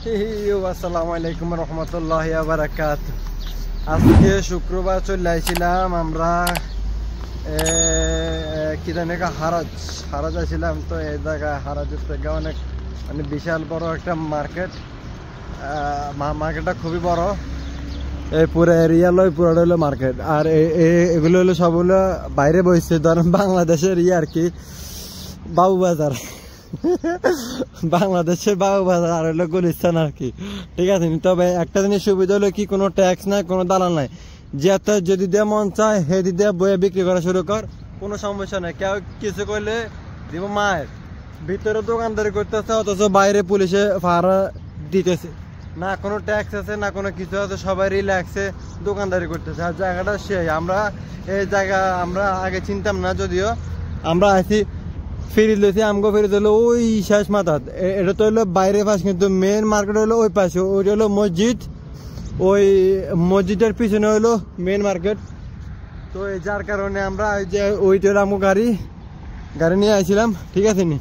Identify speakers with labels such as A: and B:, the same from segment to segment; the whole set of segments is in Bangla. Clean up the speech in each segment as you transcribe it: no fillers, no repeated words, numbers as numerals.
A: আসসালামু আলাইকুম রহমতুল্লাহি ওয়া বারাকাতুহু। আজকে শুক্রবার চলে আসছিলাম আমরা কি জানি হারাজ আসছিলাম। তো এই জায়গায় হারাজের থেকে অনেক মানে বিশাল বড় একটা মার্কেট। মার্কেটটা খুবই বড়, এই পুরো এরিয়া লয় পুরোটা হলো মার্কেট। আর এগুলো হলো সবগুলো বাইরে বসছে, ধরেন বাংলাদেশের আর কি বাবুবাজার, বাংলাদেশের বাবুবাজার আর হলো গুলিস্তান আর কি। ঠিক আছে, তবে একটা জিনিস সুবিধা হলো কি কোনো ট্যাক্স নাই, কোনো দালাল নাই। যেতে যদি দিয়ে মন চায় হেদি দিয়ে বয়ে বিক্রি করা শুরু কর, কোনো সমস্যা নেই। কেউ কিছু করলে দিব মায়ের। ভিতরে দোকানদারি করতেছে অথচ বাইরে পুলিশে পাহারা দিতেছে, না কোনো ট্যাক্স আছে না কোনো কিছু আছে, সবাই রিল্যাক্সে দোকানদারি করতেছে। আর জায়গাটা সেই আমরা এই জায়গা আমরা আগে চিনতাম না, যদিও আমরা আছি ফিরিজ লইছি। আমগো ফিরিজ হলো ওই শেষ মাথাত, এটা তো হলো বাইরের পাশ, কিন্তু মেন মার্কেট হলো ওই পাশে। ওইটা হলো মসজিদ, ওই মসজিদের পিছনে হলো মেন মার্কেট। তো এই যার কারণে আমরা ওই যে ওইটা হলো আমগো গাড়ি নিয়ে আসছিলাম। ঠিক আছে নি,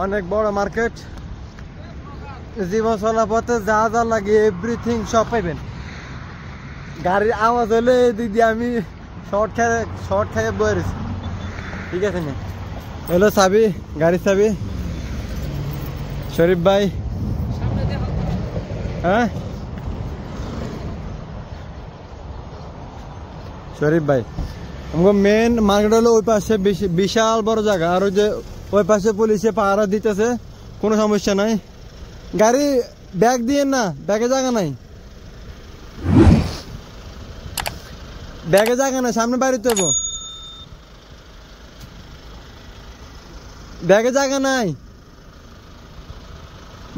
A: অনেক বড় মার্কেট। জীবন চলার পথে যা যা লাগে এভরিথিং সব পাইবেন। গাড়ির আওয়াজ হলে এদিক দিয়ে আমি শর্ট খাইয়ে বয়ে রয়েছি। ঠিক আছে নি, হলো চাবি, গাড়ির চাবি শরীফ ভাই। হ্যাঁ শরীফ ভাই, আমাকে মেন মার্কেট হলো ওই পাশে, বিশাল বড় জায়গা। আর ওই যে ওই পাশে পুলিশে পাহারা দিতেছে, কোনো সমস্যা নাই। গাড়ি ব্যাগ দিয়ে না, ব্যাগে জায়গা নাই, ব্যাগে জায়গা নাই, সামনে বাড়িতে হবো, ব্যাগে জায়গা নাই,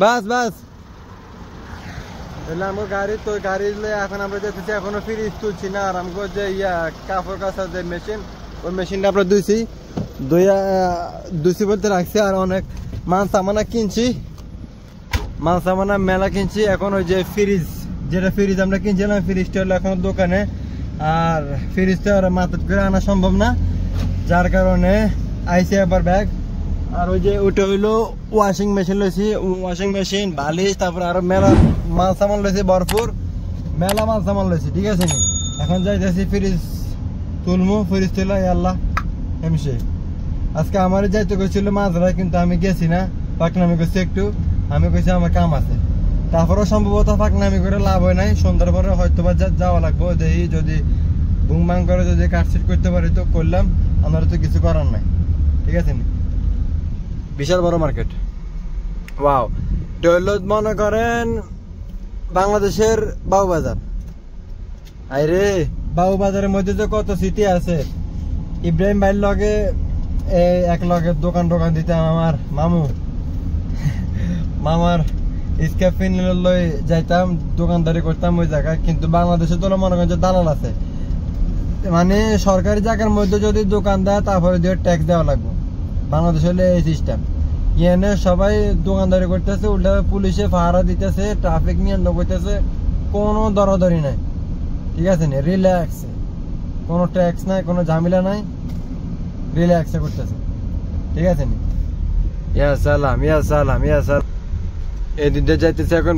A: বাস বাস। আমার গাড়ি তো গাড়ি এখন আমরা যেতেছি, এখনো ফ্রিজ তুলছি না। আর আমাকে যে কাপড় কাচার যে মেশিন, ওই মেশিনটা আমরা ধুইছি বলতে রাখছি। আর অনেক মাল সামানা কিনছি, মাল সামানা মেলা কিনছি। এখন ওই যে ফ্রিজ, যেটা ফ্রিজ আমরা কিনছিলাম, ফ্রিজটা হলো এখন দোকানে। আর ফ্রিজটা মাথাত করে আনা সম্ভব না, যার কারণে আইসি একবার ব্যাগ। আর ওই যে ওটা হইলো ওয়াশিং মেশিন লইছি, ওয়াশিং মেশিন, বালিশ, তারপরে আরো মেলা মাল সামান লইছি, ভরপুর মেলা মাল সামান লইছি। ঠিক আছে নি, এখন যাইতেছি ফ্রিজ তুলমু। ফ্রিজ তুলা আল্লাহ এমসে। আজকে আমার যাইতে গেছিল মাঝরায়, কিন্তু আমি গেছি না, পাকনামি করছি একটু। আমি কইছি আমার কাম আছে, তারপরেও সম্ভবত পাকনামি করে লাভ হয় নাই। সন্ধ্যার পরে হয়তো বা যাওয়া লাগবো, দেখি যদি বুং বাং করে যদি কাটছিট করতে পারি তো করলাম, আমার তো কিছু করার নাই। ঠিক আছে নি, বিশাল বড় মার্কেট। ওয়াও, এটা মনে করেন বাংলাদেশের বাবুবাজার। আরে বাবুবাজারের মধ্যে তো কত স্মৃতি আছে। ইব্রাহিম ভাইয়ের লগে এক লগে দোকান দিতাম, আমার মামার স্ক্যাপ লই যাইতাম, দোকানদারি করতাম ওই জায়গায়। কিন্তু বাংলাদেশে তো মনে করেন যে দালাল আছে, মানে সরকারি জায়গার মধ্যে যদি দোকান দেয় তারপরে দিয়ে ট্যাক্স দেওয়া লাগবে। বাংলাদেশ হলে এই সিস্টেম। এনে সবাই দোকানদারি করতেছে, উল্টা পুলিশে পাহারা দিতেছে, ট্রাফিক নিয়ন্ত্রণ করতেছে, কোনো দরাদরি নাই। ঠিক আছে নি, রিল্যাক্স, কোনো ট্যাক্স নাই, কোনো ঝামেলা নাই, রিল্যাক্সে করতেছে। ঠিক আছে নি, ইয়া সালাম ইয়া সালাম ইয়া সালাম। এই দিনটা যাইতেছে এখন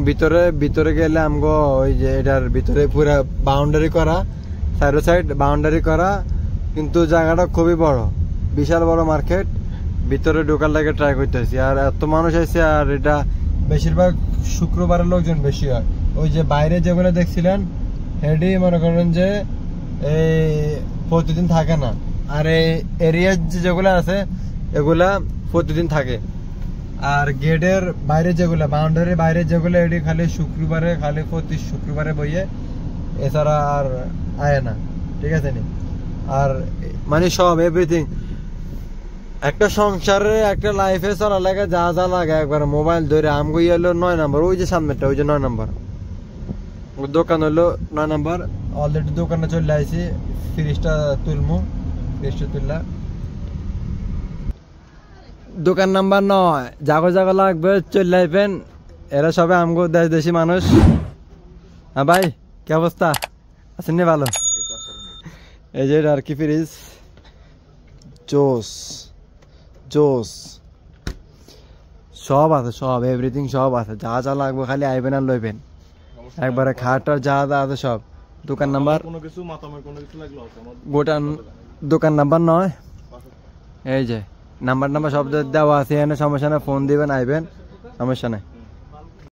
A: ভিতরে গেলে আমগো ওই যে এটার ভিতরে পুরা বাউন্ডারি করা, সাইড বাউন্ডারি করা, কিন্তু জায়গাটা খুবই বড়, বিশাল বড় মার্কেট। ভিতরে ঢোকার লাগে ট্রাই করতেছি। আর এত মানুষ আছে, আর এটা বেশিরভাগ শুক্রবারের লোকজন বেশি হয়। ওই যে বাইরে যেগুলো দেখছিলেন হেডি মনে করেন যে এই প্রতিদিন থাকে না। আর এই এরিয়ার যেগুলো আছে এগুলা প্রতিদিন থাকে। আর গেটের বাইরে যেগুলো, বাউন্ডারির বাইরে যেগুলো, এটি খালি শুক্রবারে, খালি প্রতি শুক্রবারে বইয়ে, এছাড়া আর আয় না। ঠিক আছে নি, আর মানে সব এভরিথিং একটা সংসারে, একটা লাইফে চলা লাগে যা যা লাগে একবার মোবাইল ধরে। আমগো হলো 9 নম্বর, ওই যে সামনেটা, ওই যে 9 নম্বর দোকান হলো 9 নম্বর। অলরেডি দোকানে চলে আসছি, ফ্রিজটা তুলমু। ফ্রিজটা তুললা দোকান নাম্বার 9, জাগো লাগবে চলে আসবেন। এরা সবাই আমগো দেশি মানুষ। হ্যাঁ ভাই, কি অবস্থা আছেন নি? ভালো। এই যে আর কি ফ্রিজ, জোস সব আছে, সব এভরিথিং সব আছে, যা যা লাগবে খালি আইবেন আর লইবেন। একবারে খাটটার যা যা আছে সব। দোকান নাম্বার
B: কোনো কিছু মাতামের কোনো কিছু লাগলো আছে আমার
A: গোটা দোকান নাম্বার নয়, এই যে নাম্বার সব দেওয়া আছে এখানে, সমস্যা না, ফোন দিবেন আইবেন, সমস্যা নাই।